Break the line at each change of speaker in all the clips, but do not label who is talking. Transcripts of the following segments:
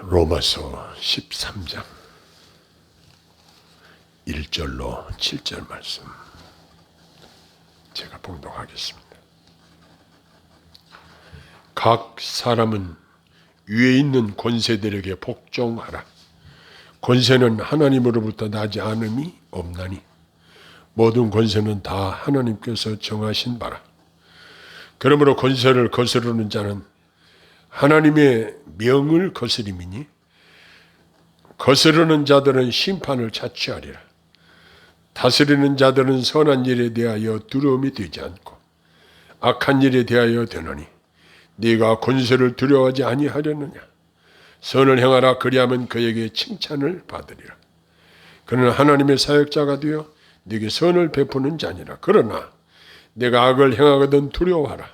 로마서 13장 1절로 7절 말씀 제가 봉독하겠습니다. 각 사람은 위에 있는 권세들에게 복종하라. 권세는 하나님으로부터 나지 않음이 없나니 모든 권세는 다 하나님께서 정하신 바라. 그러므로 권세를 거스르는 자는 하나님의 명을 거스림이니 거스르는 자들은 심판을 자취하리라. 다스리는 자들은 선한 일에 대하여 두려움이 되지 않고 악한 일에 대하여 되노니 네가 권세를 두려워하지 아니하려느냐. 선을 행하라. 그리하면 그에게 칭찬을 받으리라. 그는 하나님의 사역자가 되어 네게 선을 베푸는 자니라. 그러나 내가 악을 행하거든 두려워하라.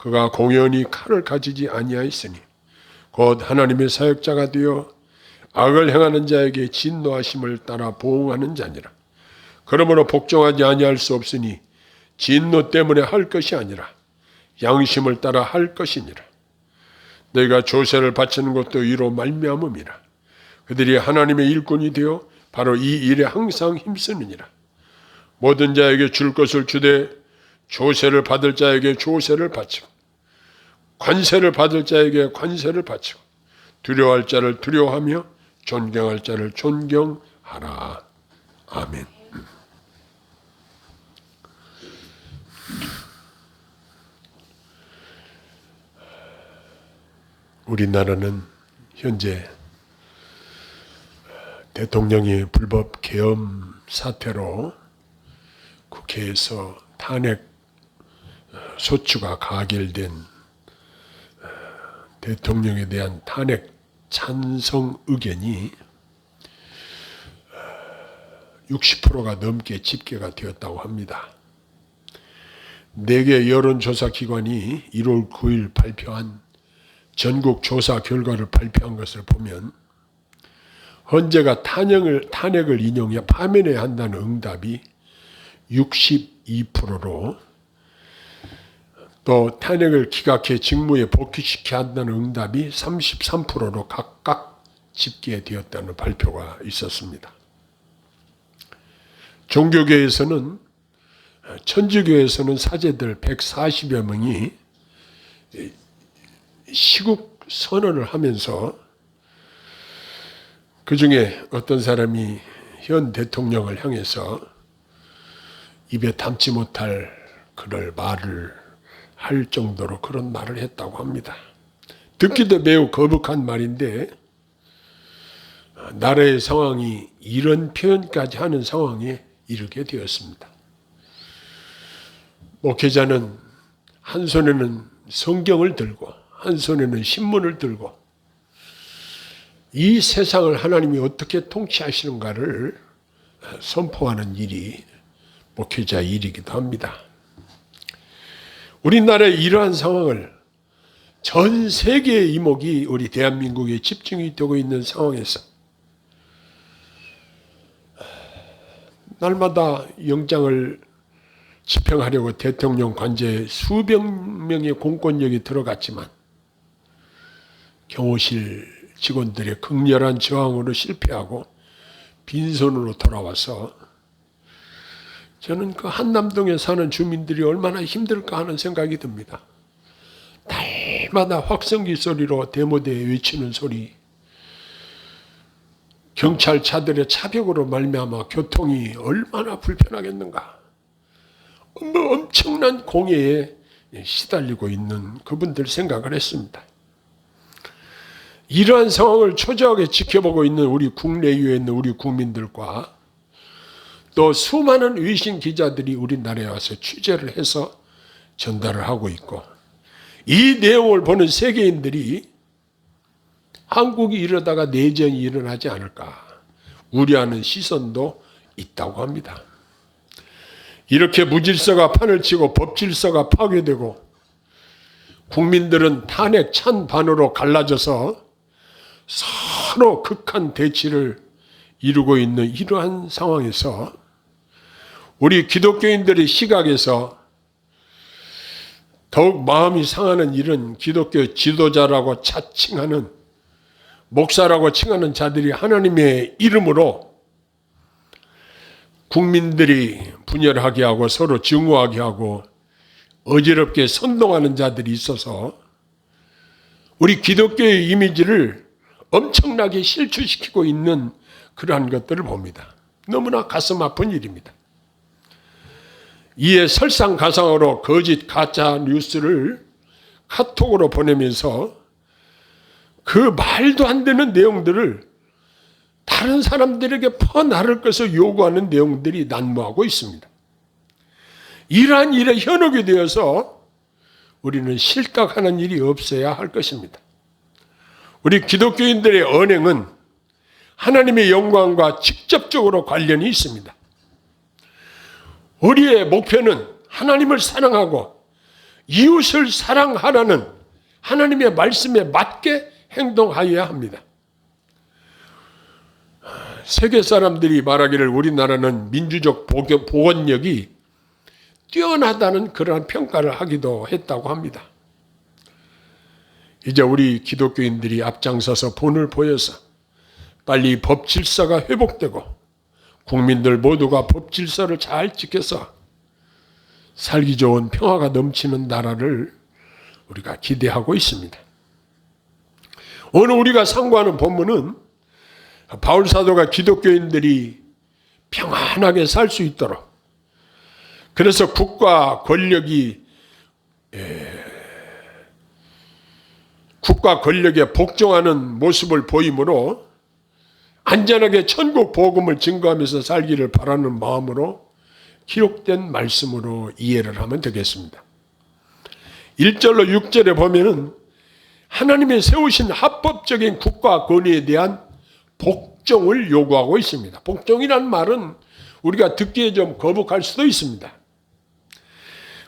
그가 공연히 칼을 가지지 아니하였으니 곧 하나님의 사역자가 되어 악을 행하는 자에게 진노하심을 따라 보응하는 자니라. 그러므로 복종하지 아니할 수 없으니 진노 때문에 할 것이 아니라 양심을 따라 할 것이니라. 너희가 조세를 바치는 것도 이로 말미암음이라. 그들이 하나님의 일꾼이 되어 바로 이 일에 항상 힘쓰느니라. 모든 자에게 줄 것을 주되 조세를 받을 자에게 조세를 바치고 관세를 받을 자에게 관세를 바치고 두려워할 자를 두려워하며 존경할 자를 존경하라. 아멘. 우리나라는 현재 대통령이 불법 계엄 사태로 국회에서 탄핵 소추가 가결된 대통령에 대한 탄핵 찬성 의견이 60%가 넘게 집계가 되었다고 합니다. 4개 여론조사 기관이 1월 9일 발표한 전국 조사 결과를 발표한 것을 보면 헌재가 탄핵을 인용해 파면해야 한다는 응답이 62%로 또 탄핵을 기각해 직무에 복귀시켜야 한다는 응답이 33%로 각각 집계되었다는 발표가 있었습니다. 종교계에서는 천주교에서는 사제들 140여 명이 시국 선언을 하면서 그 중에 어떤 사람이 현 대통령을 향해서 입에 담지 못할 그럴 말을 할 정도로 그런 말을 했다고 합니다. 듣기도 매우 거북한 말인데 나라의 상황이 이런 표현까지 하는 상황에 이르게 되었습니다. 목회자는 한 손에는 성경을 들고 한 손에는 신문을 들고 이 세상을 하나님이 어떻게 통치하시는가를 선포하는 일이 목회자 일이기도 합니다. 우리나라의 이러한 상황을 전 세계의 이목이 우리 대한민국에 집중이 되고 있는 상황에서 날마다 영장을 집행하려고 대통령 관저에 수백 명의 공권력이 들어갔지만 경호실 직원들의 극렬한 저항으로 실패하고 빈손으로 돌아와서 저는 그 한남동에 사는 주민들이 얼마나 힘들까 하는 생각이 듭니다. 날마다 확성기 소리로 대모대에 외치는 소리, 경찰차들의 차벽으로 말미암아 교통이 얼마나 불편하겠는가. 엄청난 공해에 시달리고 있는 그분들 생각을 했습니다. 이러한 상황을 초조하게 지켜보고 있는 우리 국내외에 있는 우리 국민들과 또 수많은 외신 기자들이 우리나라에 와서 취재를 해서 전달을 하고 있고 이 내용을 보는 세계인들이 한국이 이러다가 내전이 일어나지 않을까 우려하는 시선도 있다고 합니다. 이렇게 무질서가 판을 치고 법질서가 파괴되고 국민들은 탄핵 찬반으로 갈라져서 서로 극한 대치를 이루고 있는 이러한 상황에서 우리 기독교인들의 시각에서 더욱 마음이 상하는 일은 기독교 지도자라고 자칭하는 목사라고 칭하는 자들이 하나님의 이름으로 국민들이 분열하게 하고 서로 증오하게 하고 어지럽게 선동하는 자들이 있어서 우리 기독교의 이미지를 엄청나게 실추시키고 있는 그러한 것들을 봅니다. 너무나 가슴 아픈 일입니다. 이에 설상가상으로 거짓 가짜 뉴스를 카톡으로 보내면서 그 말도 안 되는 내용들을 다른 사람들에게 퍼나를 것을 요구하는 내용들이 난무하고 있습니다. 이러한 일에 현혹이 되어서 우리는 실각하는 일이 없어야 할 것입니다. 우리 기독교인들의 언행은 하나님의 영광과 직접적으로 관련이 있습니다. 우리의 목표는 하나님을 사랑하고 이웃을 사랑하라는 하나님의 말씀에 맞게 행동하여야 합니다. 세계 사람들이 말하기를 우리나라는 민주적 보건력이 뛰어나다는 그러한 평가를 하기도 했다고 합니다. 이제 우리 기독교인들이 앞장서서 본을 보여서 빨리 법 질서가 회복되고 국민들 모두가 법 질서를 잘 지켜서 살기 좋은 평화가 넘치는 나라를 우리가 기대하고 있습니다. 오늘 우리가 상고하는 본문은 바울 사도가 기독교인들이 평안하게 살 수 있도록, 그래서 국가 권력에 복종하는 모습을 보이므로 안전하게 천국 복음을 증거하면서 살기를 바라는 마음으로 기록된 말씀으로 이해를 하면 되겠습니다. 1절로 6절에 보면은 하나님이 세우신 합법적인 국가 권위에 대한 복종을 요구하고 있습니다. 복종이란 말은 우리가 듣기에 좀 거북할 수도 있습니다.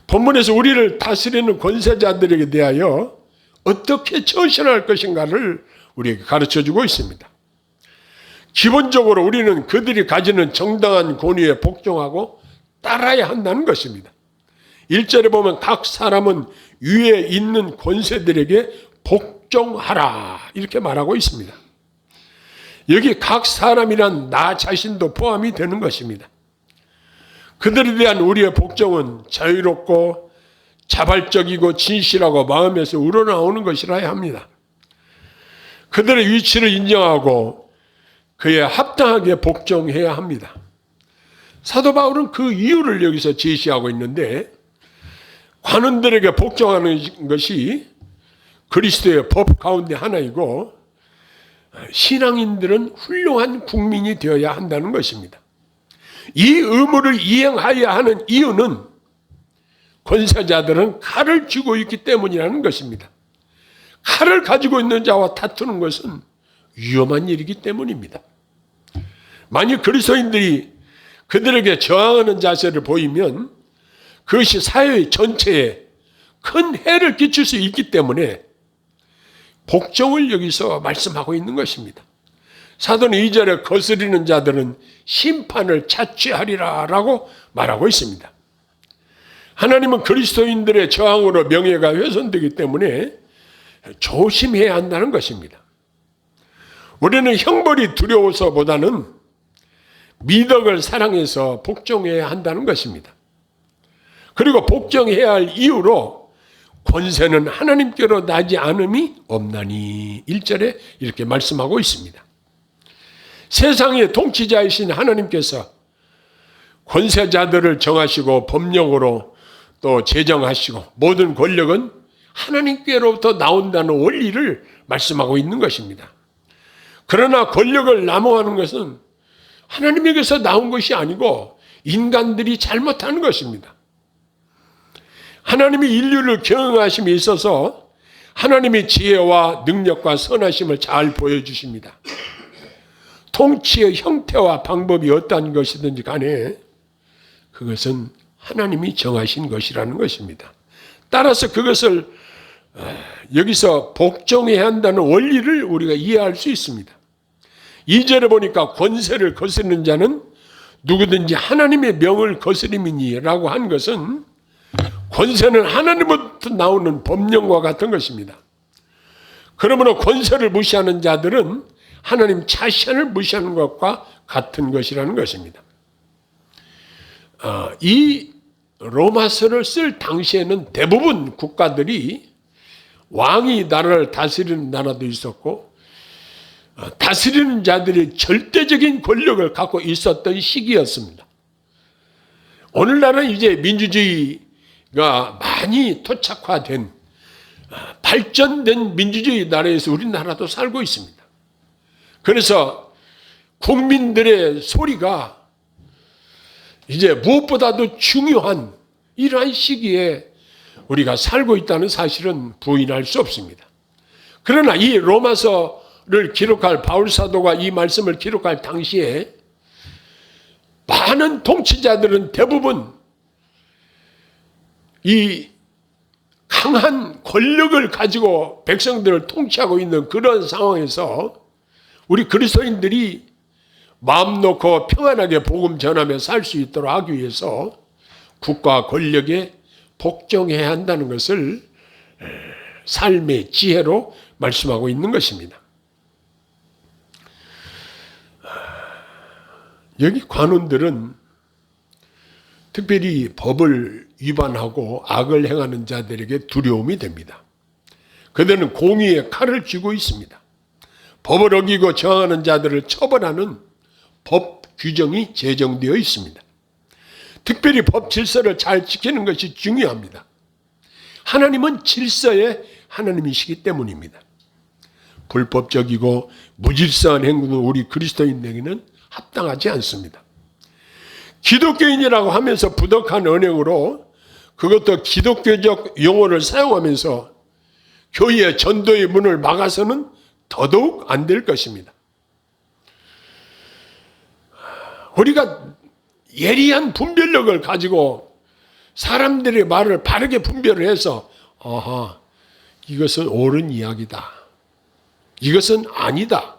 본문에서 우리를 다스리는 권세자들에게 대하여 어떻게 처신할 것인가를 우리에게 가르쳐주고 있습니다. 기본적으로 우리는 그들이 가지는 정당한 권위에 복종하고 따라야 한다는 것입니다. 1절에 보면 각 사람은 위에 있는 권세들에게 복종하라 이렇게 말하고 있습니다. 여기 각 사람이란 나 자신도 포함이 되는 것입니다. 그들에 대한 우리의 복종은 자유롭고 자발적이고 진실하고 마음에서 우러나오는 것이라야 합니다. 그들의 위치를 인정하고 그에 합당하게 복종해야 합니다. 사도 바울은 그 이유를 여기서 제시하고 있는데, 관원들에게 복종하는 것이 그리스도의 법 가운데 하나이고 신앙인들은 훌륭한 국민이 되어야 한다는 것입니다. 이 의무를 이행하여야 하는 이유는 권세자들은 칼을 쥐고 있기 때문이라는 것입니다. 칼을 가지고 있는 자와 다투는 것은 위험한 일이기 때문입니다. 만약 그리스도인들이 그들에게 저항하는 자세를 보이면 그것이 사회 전체에 큰 해를 끼칠 수 있기 때문에 복종을 여기서 말씀하고 있는 것입니다. 사도는 2절에 거스리는 자들은 심판을 자취하리라 라고 말하고 있습니다. 하나님은 그리스도인들의 저항으로 명예가 훼손되기 때문에 조심해야 한다는 것입니다. 우리는 형벌이 두려워서보다는 미덕을 사랑해서 복종해야 한다는 것입니다. 그리고 복종해야 할 이유로 권세는 하나님께로 나지 않음이 없나니 1절에 이렇게 말씀하고 있습니다. 세상의 통치자이신 하나님께서 권세자들을 정하시고 법령으로 또 제정하시고 모든 권력은 하나님께로부터 나온다는 원리를 말씀하고 있는 것입니다. 그러나 권력을 남용하는 것은 하나님에게서 나온 것이 아니고 인간들이 잘못하는 것입니다. 하나님이 인류를 경영하심에 있어서 하나님의 지혜와 능력과 선하심을 잘 보여주십니다. 통치의 형태와 방법이 어떠한 것이든지 간에 그것은 하나님이 정하신 것이라는 것입니다. 따라서 그것을 여기서 복종해야 한다는 원리를 우리가 이해할 수 있습니다. 2절에 보니까 권세를 거스르는 자는 누구든지 하나님의 명을 거스림이니라고 한 것은 권세는 하나님부터 나오는 법령과 같은 것입니다. 그러므로 권세를 무시하는 자들은 하나님 자신을 무시하는 것과 같은 것이라는 것입니다. 이 로마서를 쓸 당시에는 대부분 국가들이 왕이 나라를 다스리는 나라도 있었고 다스리는 자들이 절대적인 권력을 갖고 있었던 시기였습니다. 오늘날은 이제 민주주의가 많이 토착화된 발전된 민주주의 나라에서 우리나라도 살고 있습니다. 그래서 국민들의 소리가 이제 무엇보다도 중요한 이러한 시기에 우리가 살고 있다는 사실은 부인할 수 없습니다. 그러나 이 로마서를 기록할 바울 사도가 이 말씀을 기록할 당시에 많은 통치자들은 대부분 이 강한 권력을 가지고 백성들을 통치하고 있는 그런 상황에서 우리 그리스도인들이 마음 놓고 평안하게 복음 전하며 살 수 있도록 하기 위해서 국가 권력에 복종해야 한다는 것을 삶의 지혜로 말씀하고 있는 것입니다. 여기 관원들은 특별히 법을 위반하고 악을 행하는 자들에게 두려움이 됩니다. 그들은 공의의 칼을 쥐고 있습니다. 법을 어기고 저항하는 자들을 처벌하는 법 규정이 제정되어 있습니다. 특별히 법 질서를 잘 지키는 것이 중요합니다. 하나님은 질서의 하나님이시기 때문입니다. 불법적이고 무질서한 행동은 우리 그리스도인에게는 합당하지 않습니다. 기독교인이라고 하면서 부덕한 언행으로 그것도 기독교적 용어를 사용하면서 교회의 전도의 문을 막아서는 더더욱 안 될 것입니다. 우리가 예리한 분별력을 가지고 사람들의 말을 바르게 분별을 해서 이것은 옳은 이야기다. 이것은 아니다.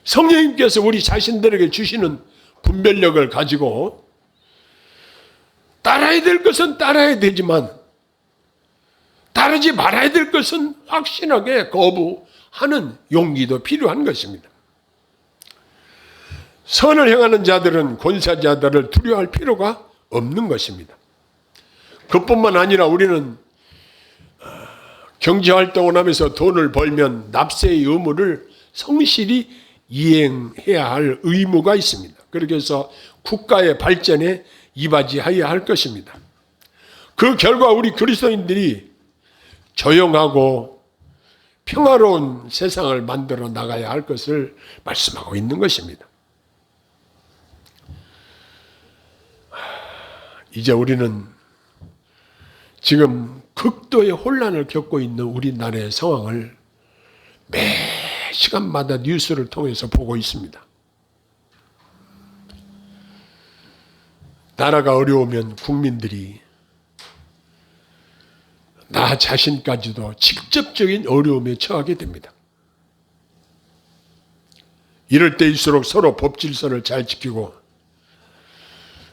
성령님께서 우리 자신들에게 주시는 분별력을 가지고 따라야 될 것은 따라야 되지만 따르지 말아야 될 것은 확신하게 거부하는 용기도 필요한 것입니다. 선을 행하는 자들은 권세자들을 두려워할 필요가 없는 것입니다. 그뿐만 아니라 우리는 경제활동을 하면서 돈을 벌면 납세의 의무를 성실히 이행해야 할 의무가 있습니다. 그렇게 해서 국가의 발전에 이바지해야 할 것입니다. 그 결과 우리 그리스도인들이 조용하고 평화로운 세상을 만들어 나가야 할 것을 말씀하고 있는 것입니다. 이제 우리는 지금 극도의 혼란을 겪고 있는 우리나라의 상황을 매 시간마다 뉴스를 통해서 보고 있습니다. 나라가 어려우면 국민들이 나 자신까지도 직접적인 어려움에 처하게 됩니다. 이럴 때일수록 서로 법 질서를 잘 지키고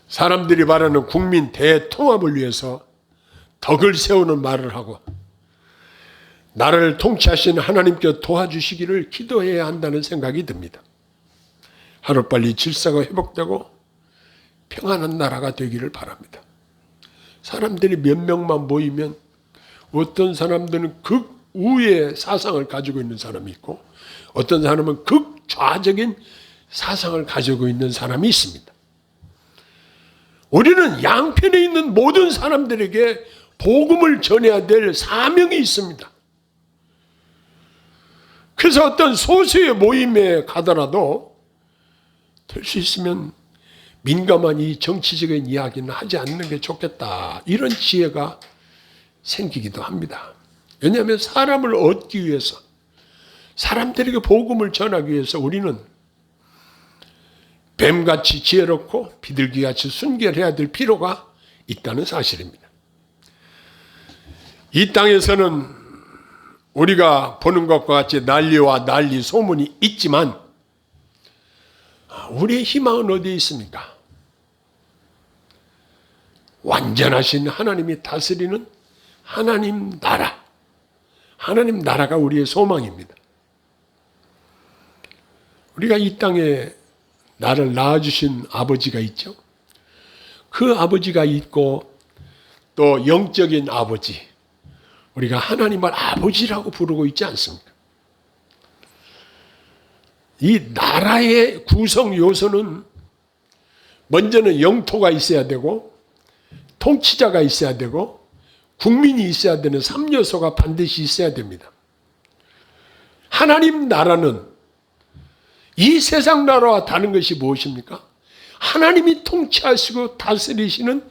사람들이 말하는 국민 대통합을 위해서 덕을 세우는 말을 하고 나라를 통치하시는 하나님께 도와주시기를 기도해야 한다는 생각이 듭니다. 하루빨리 질서가 회복되고 평안한 나라가 되기를 바랍니다. 사람들이 몇 명만 모이면 어떤 사람들은 극우의 사상을 가지고 있는 사람이 있고 어떤 사람은 극좌적인 사상을 가지고 있는 사람이 있습니다. 우리는 양편에 있는 모든 사람들에게 복음을 전해야 될 사명이 있습니다. 그래서 어떤 소수의 모임에 가더라도 될 수 있으면 민감한 이 정치적인 이야기는 하지 않는 게 좋겠다. 이런 지혜가 생기기도 합니다. 왜냐하면 사람을 얻기 위해서 사람들에게 복음을 전하기 위해서 우리는 뱀같이 지혜롭고 비둘기같이 순결해야 될 필요가 있다는 사실입니다. 이 땅에서는 우리가 보는 것과 같이 난리와 난리 소문이 있지만 우리의 희망은 어디에 있습니까? 완전하신 하나님이 다스리는 하나님 나라, 하나님 나라가 우리의 소망입니다. 우리가 이 땅에 나를 낳아주신 아버지가 있죠. 그 아버지가 있고 또 영적인 아버지, 우리가 하나님을 아버지라고 부르고 있지 않습니까? 이 나라의 구성 요소는 먼저는 영토가 있어야 되고 통치자가 있어야 되고 국민이 있어야 되는 3요소가 반드시 있어야 됩니다. 하나님 나라는 이 세상 나라와 다른 것이 무엇입니까? 하나님이 통치하시고 다스리시는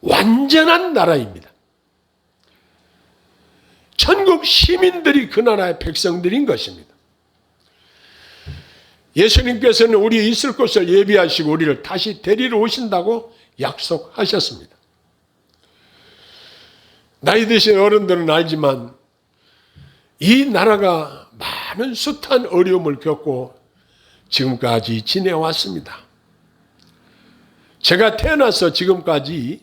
완전한 나라입니다. 천국 시민들이 그 나라의 백성들인 것입니다. 예수님께서는 우리 있을 곳을 예비하시고 우리를 다시 데리러 오신다고 약속하셨습니다. 나이 드신 어른들은 알지만 이 나라가 많은 숱한 어려움을 겪고 지금까지 지내왔습니다. 제가 태어나서 지금까지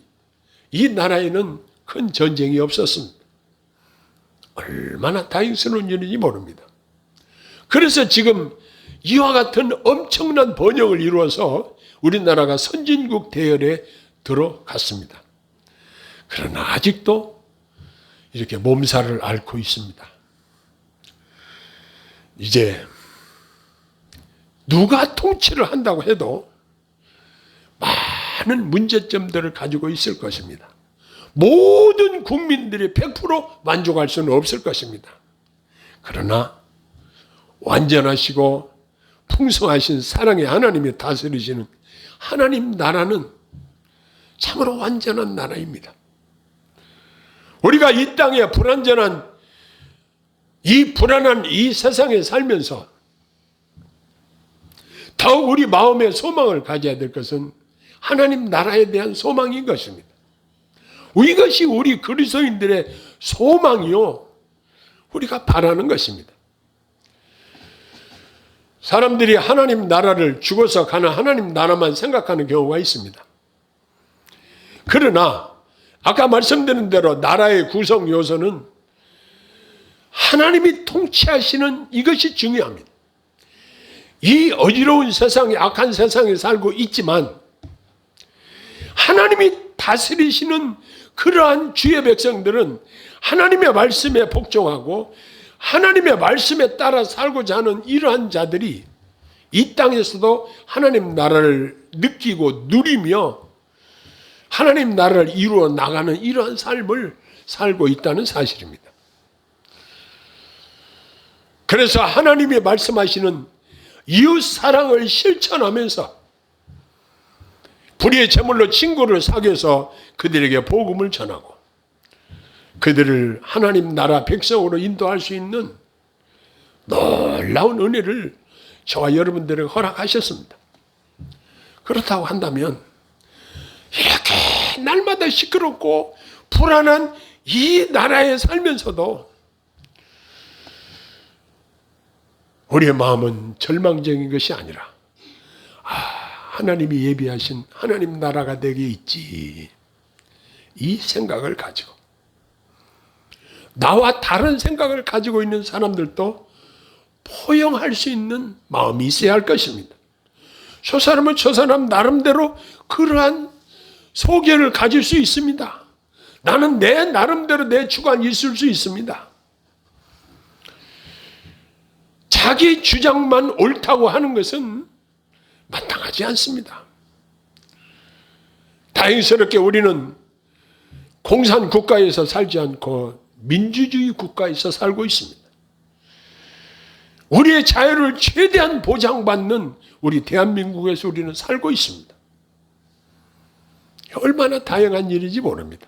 이 나라에는 큰 전쟁이 없었습니다. 얼마나 다행스러운 일인지 모릅니다. 그래서 지금 이와 같은 엄청난 번영을 이루어서 우리나라가 선진국 대열에 들어갔습니다. 그러나 아직도 이렇게 몸살을 앓고 있습니다. 이제 누가 통치를 한다고 해도 많은 문제점들을 가지고 있을 것입니다. 모든 국민들이 100% 만족할 수는 없을 것입니다. 그러나 완전하시고 풍성하신 사랑의 하나님이 다스리시는 하나님 나라는 참으로 완전한 나라입니다. 우리가 이 땅에 불완전한 불안한 이 세상에 살면서 더욱 우리 마음의 소망을 가져야 될 것은 하나님 나라에 대한 소망인 것입니다. 이것이 우리 그리스도인들의 소망이요, 우리가 바라는 것입니다. 사람들이 하나님 나라를 죽어서 가는 하나님 나라만 생각하는 경우가 있습니다. 그러나 아까 말씀드린 대로 나라의 구성 요소는 하나님이 통치하시는 이것이 중요합니다. 이 어지러운 세상에, 악한 세상에 살고 있지만 하나님이 다스리시는 그러한 주의 백성들은 하나님의 말씀에 복종하고 하나님의 말씀에 따라 살고자 하는 이러한 자들이 이 땅에서도 하나님 나라를 느끼고 누리며 하나님 나라를 이루어 나가는 이러한 삶을 살고 있다는 사실입니다. 그래서 하나님이 말씀하시는 이웃 사랑을 실천하면서 불의의 제물로 친구를 사귀어서 그들에게 복음을 전하고 그들을 하나님 나라 백성으로 인도할 수 있는 놀라운 은혜를 저와 여러분들에게 허락하셨습니다. 그렇다고 한다면 이렇게 날마다 시끄럽고 불안한 이 나라에 살면서도 우리의 마음은 절망적인 것이 아니라 하나님이 예비하신 하나님 나라가 내게 있지, 이 생각을 가지고 나와 다른 생각을 가지고 있는 사람들도 포용할 수 있는 마음이 있어야 할 것입니다. 저 사람은 저 사람 나름대로 그러한 소견을 가질 수 있습니다. 나는 내 나름대로 내 주관이 있을 수 있습니다. 자기 주장만 옳다고 하는 것은 마땅하지 않습니다. 다행스럽게 우리는 공산 국가에서 살지 않고 민주주의 국가에서 살고 있습니다. 우리의 자유를 최대한 보장받는 우리 대한민국에서 우리는 살고 있습니다. 얼마나 다양한 일인지 모릅니다.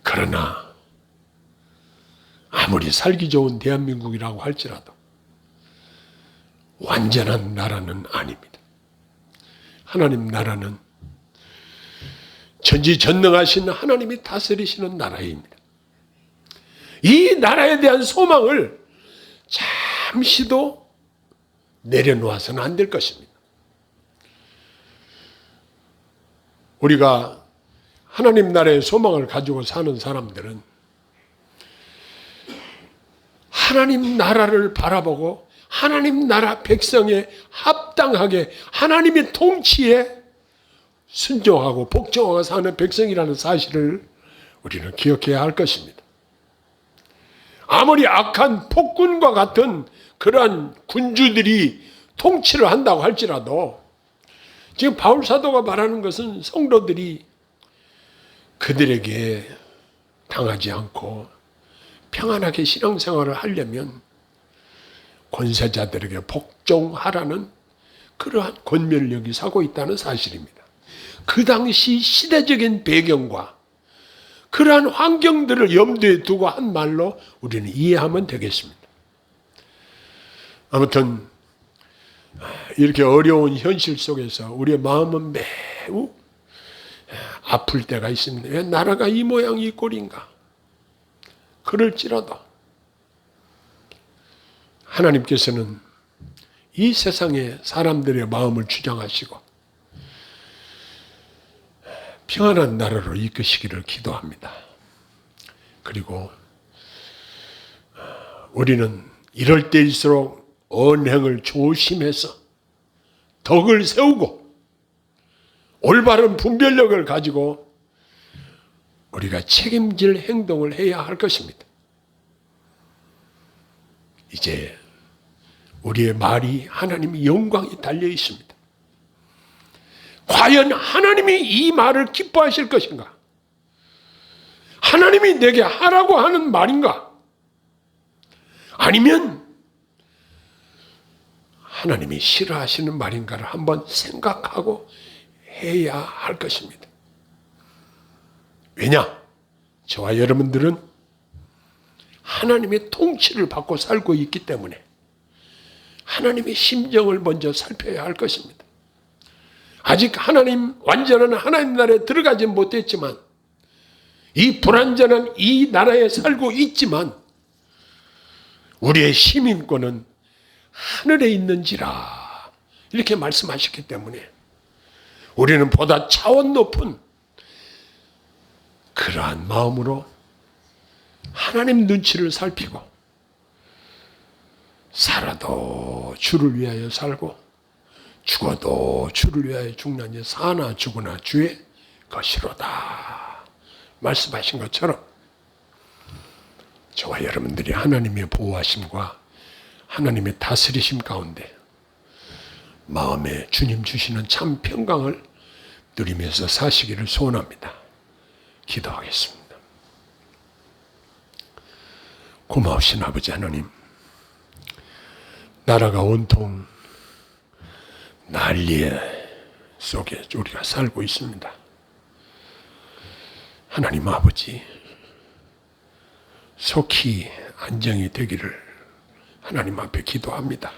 그러나 아무리 살기 좋은 대한민국이라고 할지라도 완전한 나라는 아닙니다. 하나님 나라는 전지전능하신 하나님이 다스리시는 나라입니다. 이 나라에 대한 소망을 잠시도 내려놓아서는 안 될 것입니다. 우리가 하나님 나라의 소망을 가지고 사는 사람들은 하나님 나라를 바라보고 하나님 나라 백성에 합당하게 하나님의 통치에 순종하고 복종하고 사는 백성이라는 사실을 우리는 기억해야 할 것입니다. 아무리 악한 폭군과 같은 그러한 군주들이 통치를 한다고 할지라도 지금 바울 사도가 말하는 것은 성도들이 그들에게 당하지 않고 평안하게 신앙생활을 하려면 권세자들에게 복종하라는 그러한 권면력이 사고 있다는 사실입니다. 그 당시 시대적인 배경과 그러한 환경들을 염두에 두고 한 말로 우리는 이해하면 되겠습니다. 아무튼 이렇게 어려운 현실 속에서 우리의 마음은 매우 아플 때가 있습니다. 왜 나라가 이 모양 이 꼴인가? 그럴지라도 하나님께서는 이 세상의 사람들의 마음을 주장하시고 평안한 나라로 이끄시기를 기도합니다. 그리고 우리는 이럴 때일수록 언행을 조심해서 덕을 세우고 올바른 분별력을 가지고 우리가 책임질 행동을 해야 할 것입니다. 이제 우리의 말이 하나님의 영광이 달려 있습니다. 과연 하나님이 이 말을 기뻐하실 것인가? 하나님이 내게 하라고 하는 말인가? 아니면 하나님이 싫어하시는 말인가를 한번 생각하고 해야 할 것입니다. 왜냐? 저와 여러분들은 하나님의 통치를 받고 살고 있기 때문에 하나님의 심정을 먼저 살펴야 할 것입니다. 아직 완전한 하나님 나라에 들어가지 못했지만 이 불완전한 이 나라에 살고 있지만 우리의 시민권은 하늘에 있는지라 이렇게 말씀하셨기 때문에 우리는 보다 차원 높은 그러한 마음으로 하나님 눈치를 살피고 살아도 주를 위하여 살고 죽어도 주를 위하여 죽나니 사나 죽으나 주의 것이로다 말씀하신 것처럼 저와 여러분들이 하나님의 보호하심과 하나님의 다스리심 가운데 마음에 주님 주시는 참 평강을 누리면서 사시기를 소원합니다. 기도하겠습니다. 고마우신 아버지 하나님, 나라가 온통 난리 속에 우리가 살고 있습니다. 하나님 아버지, 속히 안정이 되기를 하나님 앞에 기도합니다.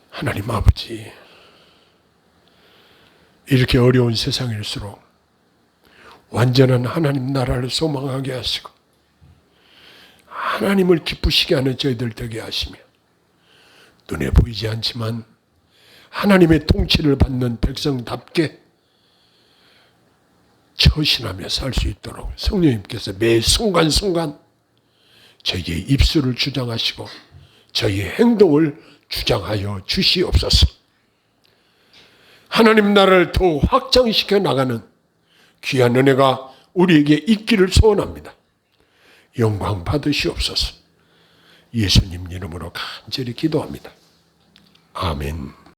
하나님 아버지, 이렇게 어려운 세상일수록 완전한 하나님 나라를 소망하게 하시고 하나님을 기쁘시게 하는 저희들 되게 하시며 눈에 보이지 않지만 하나님의 통치를 받는 백성답게 처신하며 살 수 있도록 성령님께서 매 순간순간 저희의 입술을 주장하시고 저희의 행동을 주장하여 주시옵소서. 하나님 나라를 더욱 확장시켜 나가는 귀한 은혜가 우리에게 있기를 소원합니다. 영광 받으시옵소서. 예수님 이름으로 간절히 기도합니다. 아멘.